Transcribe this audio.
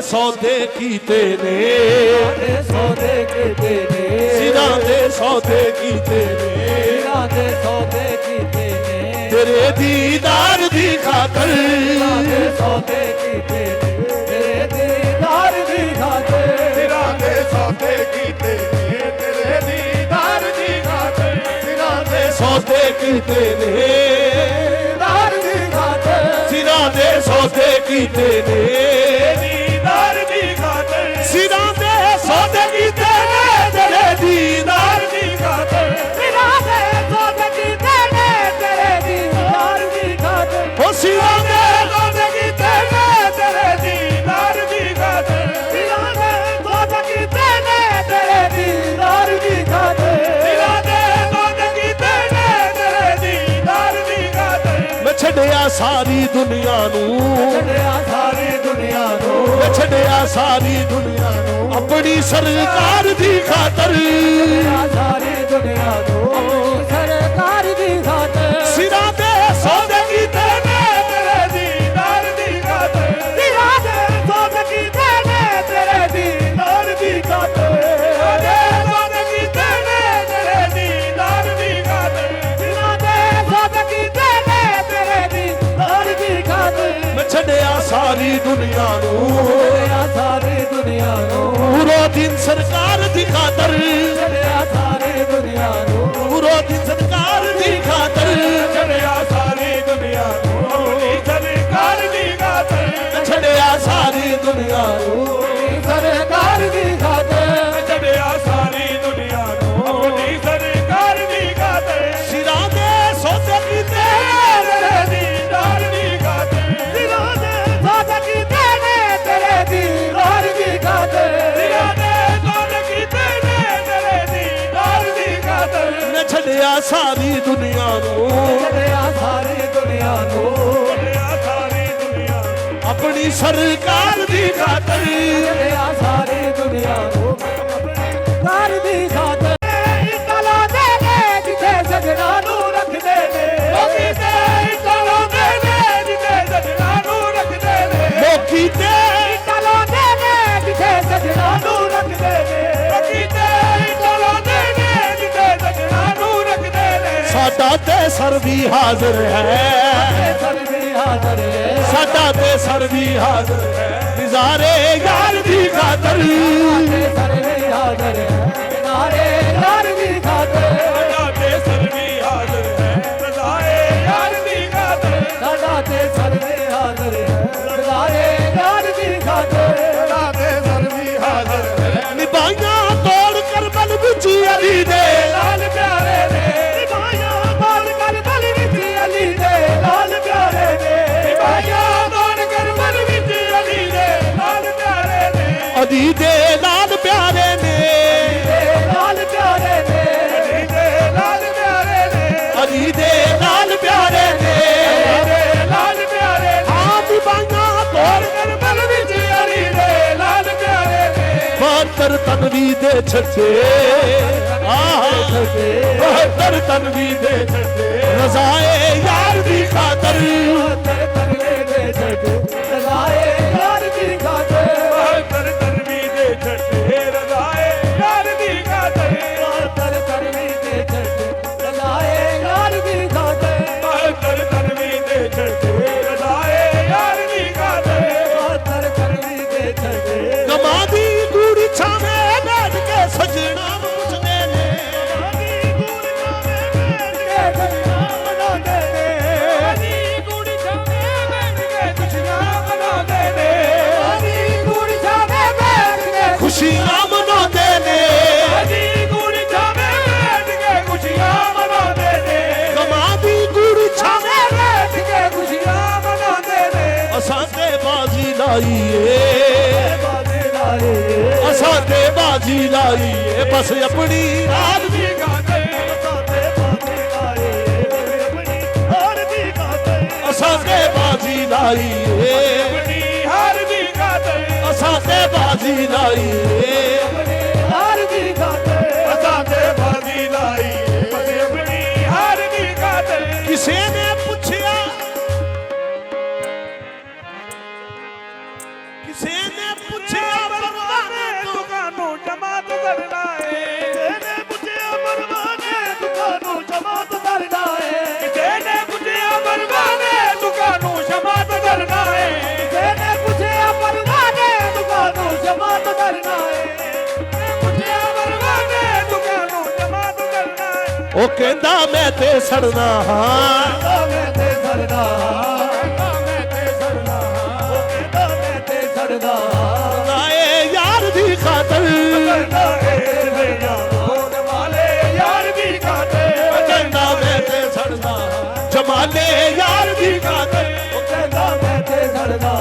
सौदे कीते ने, सौदे कीते ने, सिरां दे सौदे कीते ने, सिरां दे सौदे कीते ने, तेरे दीदार दी खातर सौदे कीते ने, तेरे दीदार दी खातर, सिरां दे सौदे कीते ने, तेरे दीदार दी खातर, सिरां दे सौदे कीते ने, दीदार दी खातर, सिरां दे सौदे कीते ने, दीदार दी खातर, सिरां दे सौदे कीते ने, तेरे दीदार दी खातर, सिरां दे सौदे कीते ने, तेरे दीदार दी खातर, ओ सिरां दे सौदे कीते ने, तेरे दीदार दी खातर, सिरां दे सौदे कीते ने, तेरे दीदार दी खातर, सिरां दे सौदे कीते ने, तेरे दीदार दी खातर। मैं छड्डिया सारी दुनिया नू, छड्डिया सारी दुनिया नू, मैं छड्डिया सारी दुनिया नू, अपनी सरकार दी खातर, सारी दुनिया नू, सरकार दी खातर, सिरां दे सौदे कीते ने, तेरे दीदार दी खातर, सिरां दे सौदे कीते ने, तेरे दीदार दी खातर, सिरां दे सौदे कीते ने, तेरे दीदार दी खातर, सिरां दे सौदे कीते ने, तेरे दीदार दी खातर, मैं छड्डिया सारी दुनिया नू, छड्डिया सारी दुनिया नू, पूरा दिन सरकार दी खातर, छड्डिया सारी दुनिया नू, पूरा दिन सरकार दी खातर, छड्डिया सारी दुनिया नू, अपनी सरकार दी खातर, छड्डिया सारी दुनिया नू, सरकार दी खातर, छड्डिया सारी दुनिया नू, अपनी सरकार दी खातर, सिरां दे सौदे कीते तेरे दीदार दी खातर, सिरां दे सौदे कीते ने, तेरे दीदार दी खातर, सिरां दे सौदे कीते ने, तेरे दीदार दी खातर। मैं छड्डिया सारी दुनिया नू, छड्डिया सारी दुनिया नू, छड्डिया सारी दुनिया नू, अपनी सरकार दी खातर, छड्डिया सारी दुनिया नू, सरकार दी खातर। ਇੱਟਾਂ ਲਾਉਂਦੇ ਨੇ ਜਿੱਥੇ ਸਜਣਾ ਨੂੰ ਰੱਖਦੇ ਨੇ, ਲੋਕੀ ਤੇ ਇੱਟਾਂ ਲਾਉਂਦੇ ਨੇ, ਜਿੱਥੇ ਸਜਣਾ ਨੂੰ ਰੱਖਦੇ ਨੇ, ਲੋਕੀ ਤੇ ਇੱਟਾਂ ਲਾਉਂਦੇ ਨੇ ਜਿੱਥੇ ਸਜਣਾ ਨੂੰ ਰੱਖਦੇ ਨੇ, ਲੋਕੀ ਤੇ ਇੱਟਾਂ ਲਾਉਂਦੇ ਨੇ, ਜਿੱਥੇ ਸਜਣਾ ਨੂੰ ਰੱਖਦੇ ਨੇ। ਸਾਡਾ ਤੇ ਸਰ ਵੀ ਹਾਜ਼ਰ ਹੈ, ਸਰ ਵੀ ਹਾਜ਼ਰ ਹੈ, ਸਾਡਾ ਤੇ ਸਰ ਵੀ ਹਾਜ਼ਰ ਹੈ, ਨਿਜ਼ਾਰੇ ਯਾਰ ਦੀ ਖਾਤਰ, ਤੇ ਸਰ ਵੀ ਹਾਜ਼ਰ ਹੈ, ਨਾਰੇ ਯਾਰ ਦੀ ਖਾਤਰ, ਸਾਡਾ ਤੇ ਸਰ ਵੀ ਹਾਜ਼ਰ ਹੈ, ਨਿਜ਼ਾਰੇ ਯਾਰ ਦੀ ਖਾਤਰ, ਸਾਡਾ ਤੇ ਸਰ ਵੀ ਹਾਜ਼ਰ ਹੈ, ਨਾਰੇ ਯਾਰ ਦੀ ਖਾਤਰ, ਸਾਡਾ ਤੇ ਸਰ ਵੀ ਹਾਜ਼ਰ ਹੈ, ਨਿਭਾਈਆਂ ਤੋੜ ਕਰਬਲ ਵਿੱਚ ਅਲੀ ਦੇ ਲਾਲ ਪਿਆਰੇ ਨੇ, ਨਿਭਾਈਆਂ ਤੋੜ ਕਰਬਲ ਵਿੱਚ ਅਲੀ ਦੇ ਲਾਲ ਪਿਆਰੇ ਨੇ, ਨਿਭਾਈਆਂ ਤੋੜ ਕਰਬਲ ਵਿੱਚ ਅਲੀ ਦੇ ਲਾਲ ਪਿਆਰੇ ਨੇ, ਅਲੀ ਦੇ ਲਾਲ ਪਿਆਰੇ ਨੇ, ਲਾਲ ਪਿਆਰੇ ਨੇ, ਅਲੀ ਦੇ ਲਾਲ ਪਿਆਰੇ ਨੇ, ਅਲੀ ਦੇ ਲਾਲ ਪਿਆਰੇ ਨੇ, ਲਾਲ ਪਿਆਰੇ ਨੇ, ਆ ਨਿਭਾਈਆਂ ਤੋੜ ਕਰਬਲ ਵਿੱਚ ਅਲੀ ਦੇ ਲਾਲ ਪਿਆਰੇ ਨੇ, ਬਹੱਤਰ ਤਨਵੀ ਦੇ ਛੱਡੇ, ਬਹੱਤਰ ਤਨਵੀ ਦੇ ਛੱਡੇ, ਰਜ਼ਾਏ ਯਾਰ ਦੀ ਖਾਤਰ, ਤਰ ਤਨਵੇ ਦੇ ਛੱਡੇ, ਰਜ਼ਾਏ ਯਾਰ ਦੀ ਖਾਤਰ, ਬਹੱਤਰ ਤਨਵੀ ਦੇ ਛੱਡੇ, ਰਜ਼ਾਏ ਯਾਰ ਦੀ ਖਾਤਰ, ਤਰ ਤਨਵੇ ਦੇ ਛੱਡੇ, ਰਜ਼ਾਏ ਯਾਰ ਦੀ ਖਾਤਰ, ਬਹੱਤਰ ਤਨਵੀ ਦੇ ਛੱਡੇ, ਰਜ਼ਾਏ ਯਾਰ ਦੀ ਖਾਤਰ, ਤਰ ਤਨਵੇ ਦੇ ਛੱਡੇ, ਗਮਾਂ ਦੀ ਗੂੜੀ ਛਾਵੇਂ ਬੈਠ ਕੇ ਸਜਣਾ ਨੂੰ ਪੁੱਛਦੇ ਨੇ, ਮਨਾਉਂਦੇ ਨੇ, ਗੂੜੀ ਛਾਵੇਂ ਬੈਠ ਕੇ ਖੁਸ਼ੀਆਂ ਮਨਾਉਂਦੇ ਨੇ, ਗੂੜੀ ਛਾਵੇਂ ਬੈਠ ਕੇ ਖੁਸ਼ੀਆਂ ਮਨਾਉਂਦੇ ਨੇ, ਗੂੜੀ ਛਾਵੇਂ ਬੈਠ ਕੇ ਖੁਸ਼ੀਆਂ ਮਨਾਉਂਦੇ ਨੇ, ਗਮਾਂ ਦੀ ਗੂੜੀ ਛਾਵੇਂ ਬੈਠ ਕੇ ਖੁਸ਼ੀਆਂ ਮਨਾਉਂਦੇ ਨੇ, ਅਸਾਂ ਤੇ ਬਾਜ਼ੀ ਲਾਈਏ, ਬਾਜ਼ੀ ਲਾਏ, ਅਸਾਂ ਤੇ ਬਾਜ਼ੀ ਲਾਈਏ, ਬਸ ਆਪਣੀ ਰਾਤ ਦੀ ਖਾਤਰ, ਸਾਡੇ ਬਾਜ਼ੀ ਲਾਏ, ਆਪਣੀ ਹਾਰ ਦੀ ਖਾਤਰ, ਅਸਾਂ ਤੇ ਬਾਜ਼ੀ ਲਾਈਏ, ਆਪਣੀ ਹਾਰ ਦੀ ਖਾਤਰ, ਅਸਾਂ ਤੇ ਬਾਜ਼ੀ ਲਾਈਏ, ਆਪਣੀ ਹਾਰ ਦੀ ਖਾਤਰ, ਅਸਾਂ ਤੇ ਬਾਜ਼ੀ ਲਾਈਏ, ਬਸ ਆਪਣੀ ਹਾਰ ਦੀ ਖਾਤਰ। ਕਿਸੇ ਨੇ ਪੁੱਛਿਆ, ਕਿਸੇ ਨੇ ਪੁੱਛਿਆ ਪਰਵਾਨੇ ਦੁਕਾਨੂੰ ਜਮਾਤ ਕਰਨਾ ਏ ਜਿਹਨੇ ਪੁੱਛਿਆ ਪਰਵਾਨੇ ਦੁਕਾਨੂੰ ਜਮਾਤ ਕਰਨਾ ਏ ਜਿਹਨੇ ਪੁੱਛਿਆ ਪਰਵਾਨੇ ਦੁਕਾਨੂੰ ਜਮਾਤ ਕਰਨਾ ਏ ਜਿਹਨੇ ਪੁੱਛਿਆ ਪਰਵਾਨੇ ਦੁਕਾਨੂੰ ਜਮਾਤ ਕਰਨਾ ਏ ਪੁੱਛਿਆ ਪਰਵਾਨੇ ਦੁਕਾਨੂੰ ਜਮਾਤ ਕਰਨਾ ਏ ਉਹ ਕਹਿੰਦਾ ਮੈਂ ਤੇ ਸੜਨਾ ਹਾਂ ਮੈਂ ਤੇ ਸੜਦਾ ਮੈਂ ਤੇ ਸੜਦਾ ਕਹਿੰਦਾ ਮੈਂ ਤੇ ਸੜਦਾ ਨਾਏ ਯਾਰ ਦੀ ਖਾਤਰ ਕਰਨਾ ਏ ਵੇਆ ਹੋਣ ਵਾਲੇ ਯਾਰ ਦੀ ਖਾਤਰ ਕਹਿੰਦਾ ਮੈਂ ਤੇ ਸੜਨਾ ਜਮਾਲੇ ਯਾਰ ਦੀ ਖਾਤਰ ਕਹਿੰਦਾ ਮੈਂ ਤੇ ਸੜਦਾ